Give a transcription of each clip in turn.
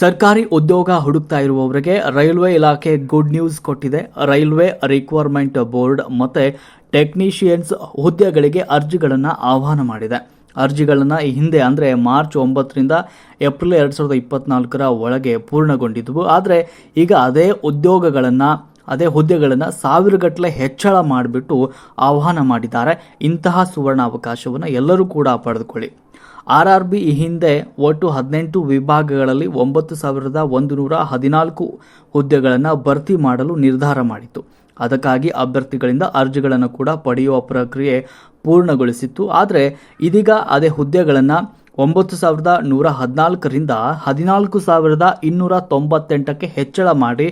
ಸರ್ಕಾರಿ ಉದ್ಯೋಗ ಹುಡುಕ್ತಾ ಇರುವವರಿಗೆ ರೈಲ್ವೆ ಇಲಾಖೆ ಗುಡ್ ನ್ಯೂಸ್ ಕೊಟ್ಟಿದೆ. ರೈಲ್ವೆ ರಿಕ್ವೈರ್ಮೆಂಟ್ ಬೋರ್ಡ್ ಮತ್ತೆ ಟೆಕ್ನಿಷಿಯನ್ಸ್ ಹುದ್ದೆಗಳಿಗೆ ಅರ್ಜಿಗಳನ್ನು ಆಹ್ವಾನ ಮಾಡಿದೆ. ಅರ್ಜಿಗಳನ್ನು ಈ ಹಿಂದೆ ಅಂದರೆ ಮಾರ್ಚ್ 9ರಿಂದ ಏಪ್ರಿಲ್ 2024 ಒಳಗೆ ಪೂರ್ಣಗೊಂಡಿದ್ದವು. ಆದರೆ ಈಗ ಅದೇ ಹುದ್ದೆಗಳನ್ನು ಸಾವಿರಗಟ್ಟಲೆ ಹೆಚ್ಚಳ ಮಾಡಿಬಿಟ್ಟು ಆಹ್ವಾನ ಮಾಡಿದ್ದಾರೆ. ಇಂತಹ ಸುವರ್ಣಾವಕಾಶವನ್ನು ಎಲ್ಲರೂ ಕೂಡ ಪಡೆದುಕೊಳ್ಳಿ. RRB ಈ ಹಿಂದೆ ಒಟ್ಟು 18 ವಿಭಾಗಗಳಲ್ಲಿ 9,114 ಹುದ್ದೆಗಳನ್ನು ಭರ್ತಿ ಮಾಡಲು ನಿರ್ಧಾರ ಮಾಡಿತ್ತು. ಅದಕ್ಕಾಗಿ ಅಭ್ಯರ್ಥಿಗಳಿಂದ ಅರ್ಜಿಗಳನ್ನು ಕೂಡ ಪಡೆಯುವ ಪ್ರಕ್ರಿಯೆ ಪೂರ್ಣಗೊಳಿಸಿತ್ತು. ಆದರೆ ಇದೀಗ ಅದೇ ಹುದ್ದೆಗಳನ್ನು 9,114ರಿಂದ 14,298ಕ್ಕೆ ಹೆಚ್ಚಳ ಮಾಡಿ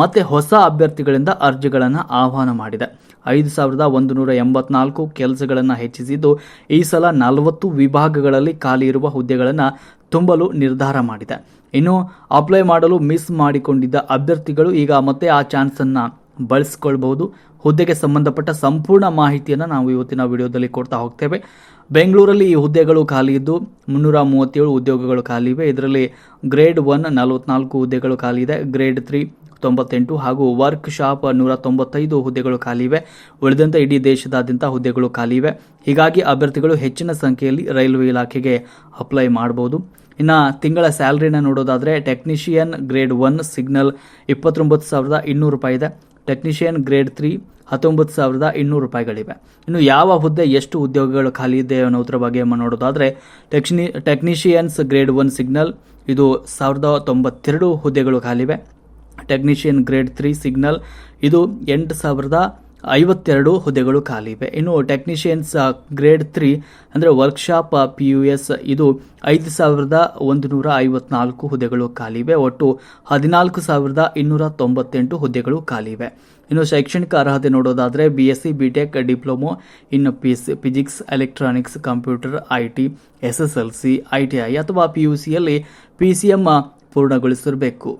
ಮತ್ತೆ ಹೊಸ ಅಭ್ಯರ್ಥಿಗಳಿಂದ ಅರ್ಜಿಗಳನ್ನು ಆಹ್ವಾನ ಮಾಡಿದೆ. 5,184 ಕೆಲಸಗಳನ್ನು ಹೆಚ್ಚಿಸಿದ್ದು ಈ ಸಲ 40 ವಿಭಾಗಗಳಲ್ಲಿ ಖಾಲಿ ಇರುವ ಹುದ್ದೆಗಳನ್ನು ತುಂಬಲು ನಿರ್ಧಾರ ಮಾಡಿದೆ. ಇನ್ನು ಅಪ್ಲೈ ಮಾಡಲು ಮಿಸ್ ಮಾಡಿಕೊಂಡಿದ್ದ ಅಭ್ಯರ್ಥಿಗಳು ಈಗ ಮತ್ತೆ ಆ ಚಾನ್ಸನ್ನು ಬಳಸಿಕೊಳ್ಬಹುದು. ಹುದ್ದೆಗೆ ಸಂಬಂಧಪಟ್ಟ ಸಂಪೂರ್ಣ ಮಾಹಿತಿಯನ್ನು ನಾವು ಇವತ್ತಿನ ವಿಡಿಯೋದಲ್ಲಿ ಕೊಡ್ತಾ ಹೋಗ್ತೇವೆ. ಬೆಂಗಳೂರಲ್ಲಿ ಈ ಹುದ್ದೆಗಳು ಖಾಲಿ ಇದ್ದು 337 ಉದ್ಯೋಗಗಳು ಖಾಲಿ ಇವೆ. ಇದರಲ್ಲಿ ಗ್ರೇಡ್ 1 44 ಹುದ್ದೆಗಳು ಖಾಲಿ ಇದೆ, ಗ್ರೇಡ್ 3 98 ಹಾಗೂ ವರ್ಕ್ ಶಾಪ್ 195 ಹುದ್ದೆಗಳು ಖಾಲಿ ಇವೆ. ಉಳಿದಂತೆ ಇಡೀ ದೇಶದಾದ್ಯಂತ ಹುದ್ದೆಗಳು ಖಾಲಿ ಇವೆ. ಹೀಗಾಗಿ ಅಭ್ಯರ್ಥಿಗಳು ಹೆಚ್ಚಿನ ಸಂಖ್ಯೆಯಲ್ಲಿ ರೈಲ್ವೆ ಇಲಾಖೆಗೆ ಅಪ್ಲೈ ಮಾಡಬಹುದು. ಇನ್ನು ತಿಂಗಳ ಸ್ಯಾಲರಿನ ನೋಡೋದಾದರೆ ಟೆಕ್ನಿಷಿಯನ್ ಗ್ರೇಡ್ 1 ಸಿಗ್ನಲ್ 29,200 ರೂಪಾಯಿ ಇದೆ. Technician grade 3 19,200 ರೂಪಾಯಿಗಳಿವೆ. ಇನ್ನು ಯಾವ ಹುದ್ದೆ ಎಷ್ಟು ಉದ್ಯೋಗಗಳು ಖಾಲಿ ಇದೆ ಅನ್ನೋದ್ರ ಬಗ್ಗೆ ನೋಡೋದಾದರೆ ಟೆಕ್ನಿಷಿಯನ್ಸ್ ಗ್ರೇಡ್ 1 ಸಿಗ್ನಲ್ ಇದು 1,092 ಹುದ್ದೆಗಳು ಖಾಲಿವೆ. ಟೆಕ್ನಿಷಿಯನ್ ಗ್ರೇಡ್ 3 ಸಿಗ್ನಲ್ ಇದು 8,052 ಹುದ್ದೆಗಳು ಖಾಲಿ ಇವೆ. ಇನ್ನು ಟೆಕ್ನಿಷಿಯನ್ಸ್ ಗ್ರೇಡ್ 3 ಅಂದರೆ ವರ್ಕ್ಶಾಪ್ PUS ಇದು 5,154 ಹುದ್ದೆಗಳು ಖಾಲಿ ಇವೆ. ಒಟ್ಟು 14,298 ಹುದ್ದೆಗಳು ಖಾಲಿ ಇವೆ. ಇನ್ನು ಶೈಕ್ಷಣಿಕ ಅರ್ಹತೆ ನೋಡೋದಾದರೆ BSc BTech diploma in physics electronics computer IT SSLC ITI ಅಥವಾ PUCಯಲ್ಲಿ PCM ಪೂರ್ಣಗೊಳಿಸಿರಬೇಕು.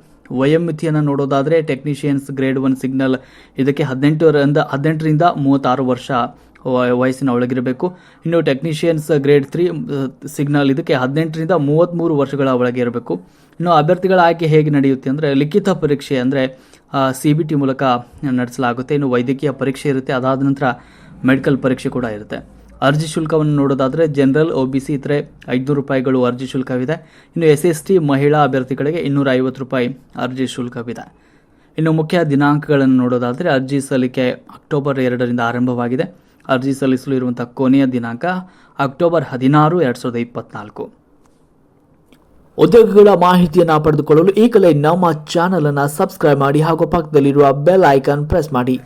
ವಯೋಮಿತಿಯನ್ನು ನೋಡೋದಾದರೆ ಟೆಕ್ನಿಷಿಯನ್ಸ್ ಗ್ರೇಡ್ 1 ಸಿಗ್ನಲ್ ಇದಕ್ಕೆ 18ರಿಂದ 36 ವರ್ಷ ವಯಸ್ಸಿನ ಒಳಗಿರಬೇಕು. ಇನ್ನು ಟೆಕ್ನಿಷಿಯನ್ಸ್ ಗ್ರೇಡ್ 3 ಸಿಗ್ನಲ್ ಇದಕ್ಕೆ 18ರಿಂದ 33 ವರ್ಷಗಳ ಒಳಗೆ ಇರಬೇಕು. ಇನ್ನು ಅಭ್ಯರ್ಥಿಗಳ ಆಯ್ಕೆ ಹೇಗೆ ನಡೆಯುತ್ತೆ ಅಂದರೆ ಲಿಖಿತ ಪರೀಕ್ಷೆ ಅಂದರೆ CBT ಮೂಲಕ ನಡೆಸಲಾಗುತ್ತೆ. ಇನ್ನು ವೈದ್ಯಕೀಯ ಪರೀಕ್ಷೆ ಇರುತ್ತೆ. ಅದಾದ ನಂತರ ಮೆಡಿಕಲ್ ಪರೀಕ್ಷೆ ಕೂಡ ಇರುತ್ತೆ. ಅರ್ಜಿ ಶುಲ್ಕವನ್ನು ನೋಡೋದಾದರೆ ಜನರಲ್ OBC ಇತರೆ 500 ರೂಪಾಯಿಗಳು ಅರ್ಜಿ ಶುಲ್ಕವಿದೆ. ಇನ್ನು SST ಮಹಿಳಾ ಅಭ್ಯರ್ಥಿಗಳಿಗೆ 250 ರೂಪಾಯಿ ಅರ್ಜಿ ಶುಲ್ಕವಿದೆ. ಇನ್ನು ಮುಖ್ಯ ದಿನಾಂಕಗಳನ್ನು ನೋಡೋದಾದರೆ ಅರ್ಜಿ ಸಲ್ಲಿಕೆ ಅಕ್ಟೋಬರ್ 2ರಿಂದ ಆರಂಭವಾಗಿದೆ. ಅರ್ಜಿ ಸಲ್ಲಿಸಲು ಇರುವಂತಹ ಕೊನೆಯ ದಿನಾಂಕ ಅಕ್ಟೋಬರ್ 16, 2024. ಉದ್ಯೋಗಗಳ ಮಾಹಿತಿಯನ್ನು ಪಡೆದುಕೊಳ್ಳಲು ಈಗಲೇ ನಮ್ಮ ಚಾನಲ್ ಅನ್ನು ಸಬ್ಸ್ಕ್ರೈಬ್ ಮಾಡಿ ಹಾಗೂ ಪಕ್ಕದಲ್ಲಿರುವ ಬೆಲ್ ಐಕಾನ್ ಪ್ರೆಸ್ ಮಾಡಿ.